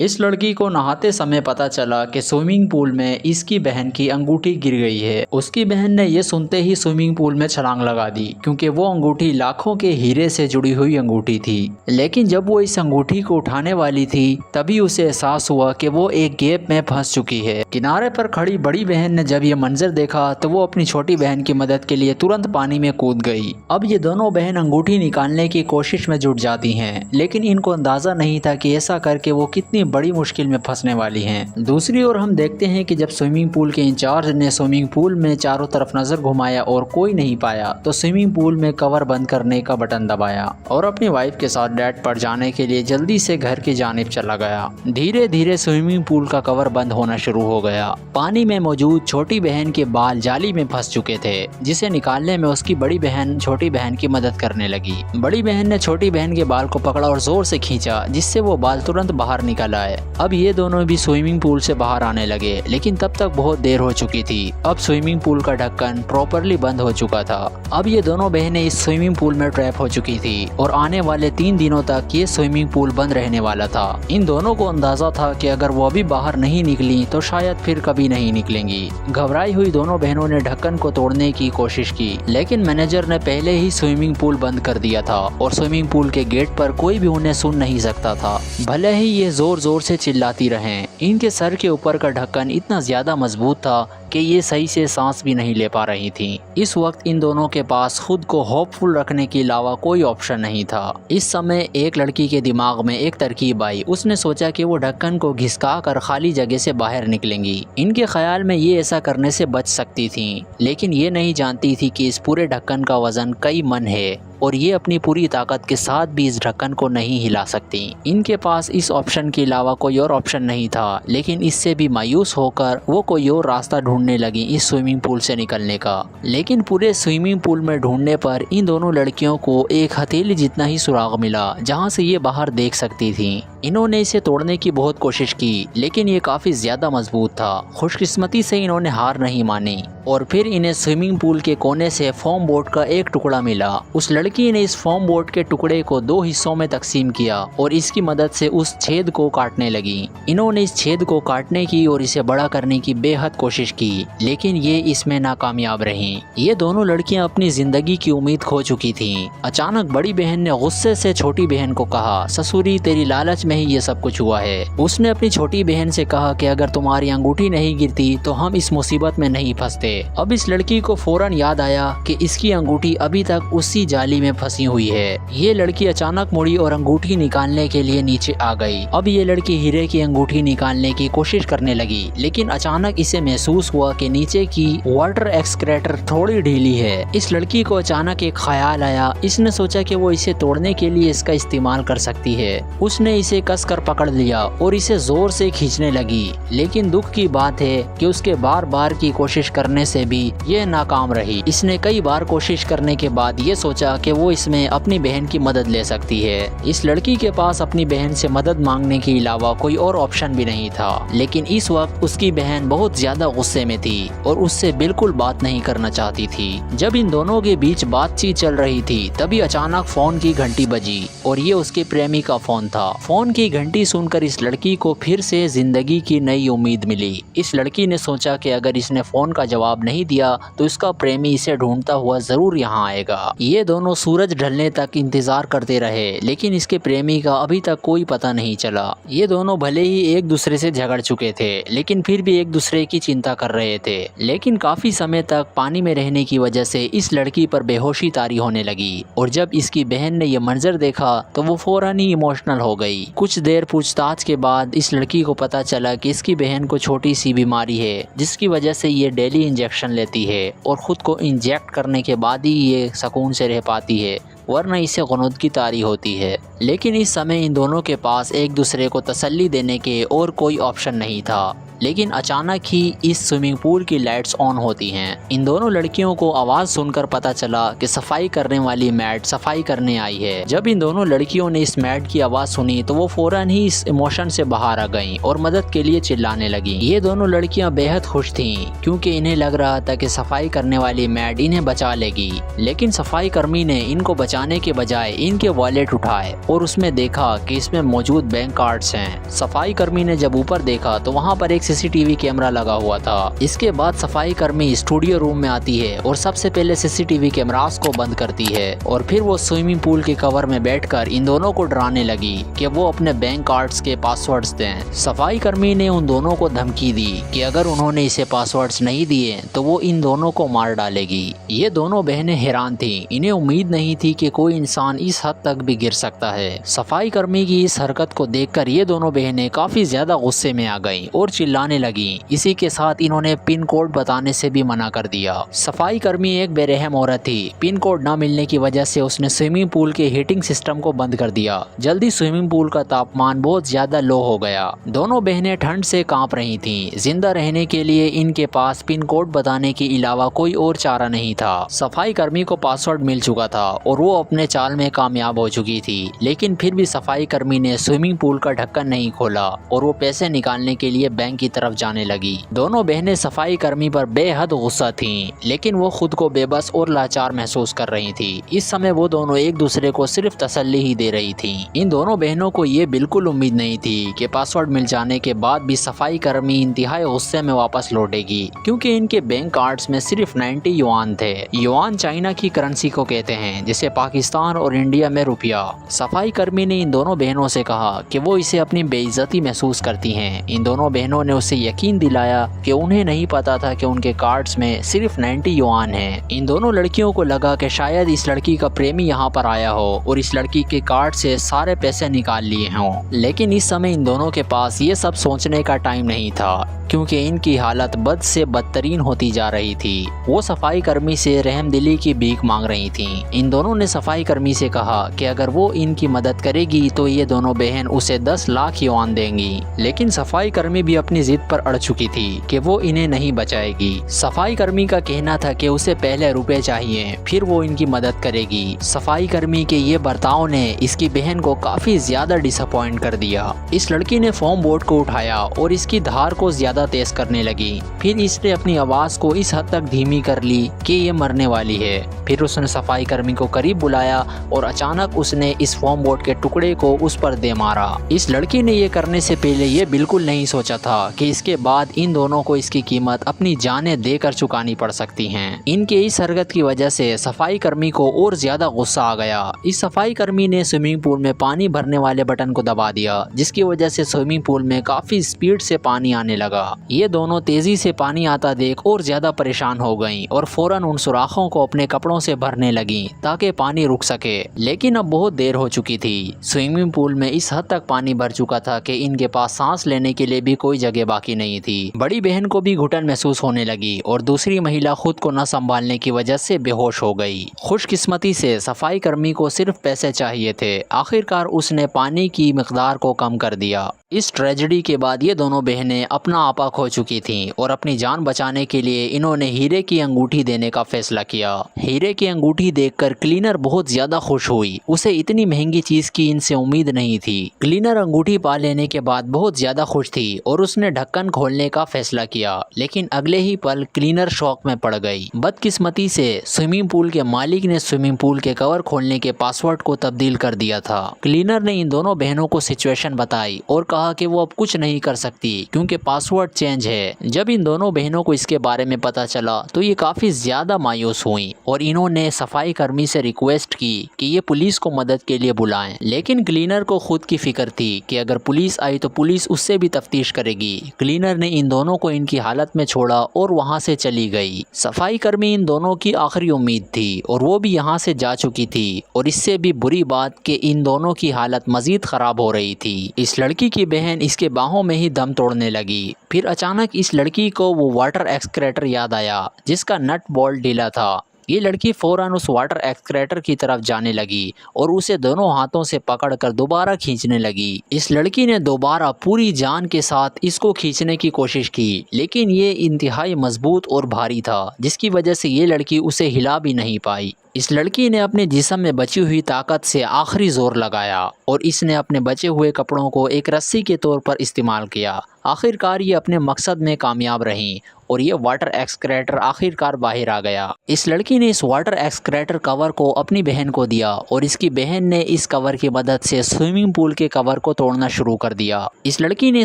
इस लड़की को नहाते समय पता चला कि स्विमिंग पूल में इसकी बहन की अंगूठी गिर गई है। उसकी बहन ने यह सुनते ही स्विमिंग पूल में छलांग लगा दी, क्योंकि वो अंगूठी लाखों के हीरे से जुड़ी हुई अंगूठी थी। लेकिन जब वो इस अंगूठी को उठाने वाली थी तभी उसे एहसास हुआ कि वो एक गैप में फंस चुकी है। किनारे पर खड़ी बड़ी बहन ने जब ये मंजर देखा तो वो अपनी छोटी बहन की मदद के लिए तुरंत पानी में कूद गई। अब ये दोनों बहन अंगूठी निकालने की कोशिश में जुट जाती हैं, लेकिन इनको अंदाजा नहीं था कि ऐसा करके वो कितनी बड़ी मुश्किल में फंसने वाली हैं। दूसरी ओर हम देखते हैं कि जब स्विमिंग पूल के इंचार्ज ने स्विमिंग पूल में चारों तरफ नजर घुमाया और कोई नहीं पाया तो स्विमिंग पूल में कवर बंद करने का बटन दबाया और अपनी वाइफ के साथ डेट पर जाने के लिए जल्दी से घर की जानिब चला गया। धीरे धीरे स्विमिंग पूल का कवर बंद होना शुरू हो गया। पानी में मौजूद छोटी बहन के बाल जाली में फंस चुके थे, जिसे निकालने में उसकी बड़ी बहन छोटी बहन की मदद करने लगी। बड़ी बहन ने छोटी बहन के बाल को पकड़ा और जोर से खींचा, जिससे वो बाल तुरंत बाहर निकल आए। अब ये दोनों भी स्विमिंग पूल से बाहर आने लगे, लेकिन तब तक बहुत देर हो चुकी थी। अब स्विमिंग पूल का ढक्कन प्रॉपरली बंद हो चुका था। अब ये दोनों बहनें इस स्विमिंग पूल में ट्रैप हो चुकी थी और आने वाले 3 दिनों तक ये स्विमिंग पूल बंद रहने वाला था। इन दोनों को अंदाजा था कि अगर वो अभी बाहर नहीं निकली तो शायद फिर कभी नहीं निकलेंगी। घबराई हुई दोनों बहनों ने ढक्कन को तोड़ने की कोशिश की, लेकिन मैनेजर ने पहले ही स्विमिंग पूल बंद कर दिया था और स्विमिंग पूल के गेट पर कोई भी उन्हें सुन नहीं सकता था। भले ही ये जोर जोर से चिल्लाती रहें, इनके सर के ऊपर का ढक्कन इतना ज्यादा मजबूत था कि ये सही से सांस भी नहीं ले पा रही थी। इस वक्त इन दोनों के पास खुद को होपफुल रखने के अलावा कोई ऑप्शन नहीं था। इस समय एक लड़की के दिमाग में एक तरकीब आई। उसने सोचा कि वो ढक्कन को घिसका कर खाली जगह से बाहर निकलेंगी। इनके ख्याल में ये ऐसा करने से बच सकती थी, लेकिन ये नहीं जानती थी कि इस पूरे ढक्कन का वजन कई मन है और ये अपनी पूरी ताकत के साथ भी इस ढक्कन को नहीं हिला सकती। इनके पास इस ऑप्शन के अलावा कोई और ऑप्शन नहीं था, लेकिन इससे भी मायूस होकर वो कोई और रास्ता ढूंढने लगी इस स्विमिंग पूल से निकलने का। लेकिन पूरे स्विमिंग पूल में ढूंढने पर इन दोनों लड़कियों को एक हथेली जितना ही सुराग मिला, जहां से ये बाहर देख सकती थी। इन्होंने इसे तोड़ने की बहुत कोशिश की, लेकिन ये काफी ज्यादा मजबूत था। खुशकिस्मती से इन्होंने हार नहीं मानी और फिर इन्हें स्विमिंग पूल के कोने से फोम बोर्ड का एक टुकड़ा मिला। उस लड़की ने इस फोम बोर्ड के टुकड़े को 2 हिस्सों में तकसीम किया और इसकी मदद से उस छेद को काटने लगी। इन्होंने इस छेद को काटने की और इसे बड़ा करने की बेहद कोशिश की, लेकिन ये इसमें नाकामयाब रहीं। ये दोनों लड़कियां अपनी जिंदगी की उम्मीद खो चुकी थीं। अचानक बड़ी बहन ने गुस्से से छोटी बहन को कहा, ससुरी तेरी लालच में ही ये सब कुछ हुआ है। उसने अपनी छोटी बहन से कहा कि अगर तुम्हारी अंगूठी नहीं गिरती तो हम इस मुसीबत में नहीं फंसते। अब इस लड़की को फौरन याद आया कि इसकी अंगूठी अभी तक उसी जाली में फंसी हुई है। ये लड़की अचानक मुड़ी और अंगूठी निकालने के लिए नीचे आ गई। अब ये लड़की हीरे की अंगूठी निकालने की कोशिश करने लगी, लेकिन अचानक इसे महसूस हुआ कि नीचे की वाटर एक्सक्रेटर थोड़ी ढीली है। इस लड़की को अचानक एक ख्याल आया। इसने सोचा कि वो इसे तोड़ने के लिए इसका इस्तेमाल कर सकती है। उसने इसे कसकर पकड़ लिया और इसे जोर से खींचने लगी, लेकिन दुख की बात है कि उसके बार बार की कोशिश करने से भी ये नाकाम रही। इसने कई बार कोशिश करने के बाद ये सोचा कि वो इसमें अपनी बहन की मदद ले सकती है। इस लड़की के पास अपनी बहन से मदद मांगने के अलावा कोई और ऑप्शन भी नहीं था, लेकिन इस वक्त उसकी बहन बहुत ज्यादा गुस्से में थी और उससे बिल्कुल बात नहीं करना चाहती थी। जब इन दोनों के बीच बातचीत चल रही थी तभी अचानक फोन की घंटी बजी और ये उसके प्रेमी का फोन था। फोन की घंटी सुनकर इस लड़की को फिर से जिंदगी की नई उम्मीद मिली। इस लड़की ने सोचा कि अगर इसने फोन का जवाब नहीं दिया तो इसका प्रेमी इसे ढूंढता हुआ जरूर यहाँ आएगा। ये दोनों सूरज ढलने तक इंतजार करते रहे, लेकिन इसके प्रेमी का अभी तक कोई पता नहीं चला। ये दोनों भले ही एक दूसरे से झगड़ चुके थे, लेकिन फिर भी एक दूसरे की चिंता कर रहे थे। लेकिन काफी समय तक पानी में रहने की वजह से इस लड़की पर बेहोशी तारी होने लगी और जब इसकी बहन ने यह मंजर देखा तो वो फौरन ही इमोशनल हो गई। कुछ देर पूछताछ के बाद इस लड़की को पता चला कि इसकी बहन को छोटी सी बीमारी है, जिसकी वजह से ये डेली इंजेक्शन लेती है और खुद को इंजेक्ट करने के बाद ही ये सुकून से रह पाती है, वरना इसे गुनूदगी तारी होती है। लेकिन इस समय इन दोनों के पास एक दूसरे को तसल्ली देने के और कोई ऑप्शन नहीं था। लेकिन अचानक ही इस स्विमिंग पूल की लाइट्स ऑन होती हैं। इन दोनों लड़कियों को आवाज सुनकर पता चला कि सफाई करने वाली मैट सफाई करने आई है। जब इन दोनों लड़कियों ने इस मैट की आवाज सुनी तो वो फौरन ही इस इमोशन से बाहर आ गईं और मदद के लिए चिल्लाने लगी। ये दोनों लड़कियां बेहद खुश थीं, क्योंकि इन्हें लग रहा था कि सफाई करने वाली मैट इन्हें बचा लेगी। लेकिन सफाई कर्मी ने इनको बचाने जाने के बजाय इनके वॉलेट उठाए और उसमें देखा कि इसमें मौजूद बैंक कार्ड्स हैं। सफाई कर्मी ने जब ऊपर देखा तो वहाँ पर एक सीसीटीवी कैमरा लगा हुआ था। इसके बाद सफाई कर्मी स्टूडियो रूम में आती है और सबसे पहले सीसीटीवी कैमरास को बंद करती है और फिर वो स्विमिंग पूल के कवर में बैठकर इन दोनों को डराने लगी कि वो अपने बैंक कार्ड्स के पासवर्ड्स दें। सफाई कर्मी ने उन दोनों को धमकी दी कि अगर उन्होंने इसे पासवर्ड्स नहीं दिए तो वो इन दोनों को मार डालेगी। ये दोनों बहनें हैरान थीं। इन्हें उम्मीद नहीं थी कि कोई इंसान इस हद तक भी गिर सकता है। सफाई कर्मी की इस हरकत को देखकर ये दोनों बहनें काफी ज्यादा गुस्से में आ गईं और चिल्लाने लगीं। इसी के साथ इन्होंने पिन कोड बताने से भी मना कर दिया। सफाई कर्मी एक बेरहम औरत थी। पिन कोड न मिलने की वजह से उसने स्विमिंग पूल के हीटिंग सिस्टम को बंद कर दिया। जल्दी स्विमिंग पूल का तापमान बहुत ज्यादा लो हो गया। दोनों बहनें ठंड से कांप रही थीं। जिंदा रहने के लिए इनके पास पिन कोड बताने के अलावा कोई और चारा नहीं था। सफाई कर्मी को पासवर्ड मिल चुका था और वो अपने चाल में कामयाब हो चुकी थी, लेकिन फिर भी सफाई कर्मी ने स्विमिंग पूल का ढक्कन नहीं खोला और वो पैसे निकालने के लिए बैंक की तरफ जाने लगी। दोनों बहनें सफाई कर्मी पर बेहद गुस्सा थीं, लेकिन वो खुद को बेबस और लाचार महसूस कर रही थी। इस समय वो दोनों एक दूसरे को सिर्फ तसल्ली ही दे रही थीं। इन दोनों बहनों को ये बिल्कुल उम्मीद नहीं थी कि पासवर्ड मिल जाने के बाद भी सफाई कर्मी इंतहाई गुस्से में वापस लौटेगी, क्योंकि इनके बैंक कार्ड्स में सिर्फ 90 युआन थे। युआन चाइना की करेंसी को कहते हैं, जिसे पाकिस्तान और इंडिया में रुपया। सफाई कर्मी ने इन दोनों बहनों से कहा कि वो इसे अपनी बेइज्जती महसूस करती हैं। इन दोनों बहनों ने उसे यकीन दिलाया कि उन्हें नहीं पता था कि उनके कार्ड्स में सिर्फ 90 युआन हैं। इन दोनों लड़कियों को लगा कि शायद इस लड़की का प्रेमी यहाँ पर आया हो और इस लड़की के कार्ड से सारे पैसे निकाल लिए हों, लेकिन इस समय इन दोनों के पास ये सब सोचने का टाइम नहीं था, क्योंकि इनकी हालत बद से बदतरीन होती जा रही थी। वो सफाई कर्मी से रहमदिली की भीख मांग रही थीं। इन दोनों ने सफाई कर्मी से कहा कि अगर वो इनकी मदद करेगी तो ये दोनों बहन उसे 10 लाख युआन देंगी, लेकिन सफाई कर्मी भी अपनी जिद पर अड़ चुकी थी कि वो इन्हें नहीं बचाएगी। सफाई कर्मी का कहना था कि उसे पहले रुपए चाहिए, फिर वो इनकी मदद करेगी। सफाई कर्मी के ये बर्ताव ने इसकी बहन को काफी ज्यादा डिसअपॉइंट कर दिया। इस लड़की ने फोम बोर्ड को उठाया और इसकी धार को ज्यादा तेज करने लगी। फिर इसने अपनी आवाज को इस हद तक धीमी कर ली कि ये मरने वाली है। फिर उसने सफाई कर्मी को करीब बुलाया और अचानक उसने इस फोम बोर्ड के टुकड़े को उस पर दे मारा। इस लड़की ने ये करने से पहले ये बिल्कुल नहीं सोचा था कि इसके बाद इन दोनों को इसकी कीमत अपनी जानें देकर चुकानी पड़ सकती हैं। इनके इस हरकत की वजह से सफाई कर्मी को और ज्यादा गुस्सा आ गया। इस सफाई कर्मी ने स्विमिंग पूल में पानी भरने वाले बटन को दबा दिया, जिसकी वजह से स्विमिंग पूल में काफी स्पीड से पानी आने लगा। ये दोनों तेजी से पानी आता देख और ज्यादा परेशान हो गईं और फौरन उन सुराखों को अपने कपड़ों से भरने लगीं ताकि पानी रुक सके, लेकिन अब बहुत देर हो चुकी थी। स्विमिंग पूल में इस हद तक पानी भर चुका था कि इनके पास सांस लेने के लिए भी कोई जगह बाकी नहीं थी। बड़ी बहन को भी घुटन महसूस होने लगी और दूसरी महिला खुद को न संभालने की वजह से बेहोश हो गई। खुशकिस्मती से सफाई कर्मी को सिर्फ पैसे चाहिए थे। आखिरकार उसने पानी की मिकदार को कम कर दिया। इस ट्रेजेडी के बाद ये दोनों बहनें अपना आपा खो चुकी थीं और अपनी जान बचाने के लिए इन्होंने हीरे की अंगूठी देने का फैसला किया। हीरे की अंगूठी देखकर क्लीनर बहुत ज्यादा खुश हुई। उसे इतनी महंगी चीज की इनसे उम्मीद नहीं थी। क्लीनर अंगूठी पा लेने के बाद बहुत ज्यादा खुश थी और उसने ढक्कन खोलने का फैसला किया, लेकिन अगले ही पल क्लीनर शॉक में पड़ गई। बदकिस्मती से स्विमिंग पूल के मालिक ने स्विमिंग पूल के कवर खोलने के पासवर्ड को तब्दील कर दिया था। क्लीनर ने इन दोनों बहनों को सिचुएशन बताई और कहा कि वो अब कुछ नहीं कर सकती क्योंकि पासवर्ड चेंज है। जब इन दोनों बहनों को इसके बारे में पता चला तो ये काफी ज्यादा मायूस हुई और इन्होंने सफाई कर्मी से रिक्वेस्ट की कि ये पुलिस को मदद के लिए बुलाएं, लेकिन क्लीनर को खुद की फिक्र थी कि अगर पुलिस आई तो पुलिस उससे भी तफ्तीश करेगी। क्लीनर ने इन दोनों को इनकी हालत में छोड़ा और वहाँ से चली गई। सफाई कर्मी इन दोनों की आखिरी उम्मीद थी और वो भी यहाँ से जा चुकी थी और इससे भी बुरी बात कि इन दोनों की हालत मजीद खराब हो रही थी। इस लड़की की बहन इसके बाहों में ही दम तोड़ने लगी। फिर अचानक इस लड़की को वो वाटर एक्सक्रेटर याद आया जिसका नट बोल्ट ढीला था। ये लड़की फौरन उस वाटर एक्सक्रेटर की तरफ जाने लगी और उसे दोनों हाथों से पकड़कर दोबारा खींचने लगी। इस लड़की ने दोबारा पूरी जान के साथ इसको खींचने की कोशिश की, लेकिन ये इंतहाई मजबूत और भारी था जिसकी वजह से ये लड़की उसे हिला भी नहीं पाई। इस लड़की ने अपने जिस्म में बची हुई ताकत से आखिरी जोर लगाया और इसने अपने बचे हुए कपड़ों को एक रस्सी के तौर पर इस्तेमाल किया। आखिरकार ये अपने मकसद में कामयाब रहीं और ये वाटर एक्सक्रेटर आखिरकार बाहर आ गया। इस लड़की ने इस वाटर एक्सक्रेटर कवर को अपनी बहन को दिया और इसकी बहन ने इस कवर की मदद से स्विमिंग पूल के कवर को तोड़ना शुरू कर दिया। इस लड़की ने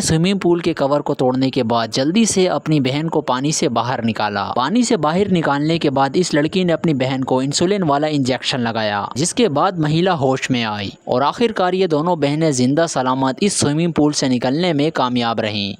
स्विमिंग पूल के कवर को तोड़ने के बाद जल्दी से अपनी बहन को पानी से बाहर निकाला। पानी से बाहर निकालने के बाद इस लड़की ने अपनी बहन को इंसुलिन वाला इंजेक्शन लगाया, जिसके बाद महिला होश में आई और आखिरकार ये दोनों बहनें जिंदा सलामत इस स्विमिंग पूल से निकलने में कामयाब रहीं।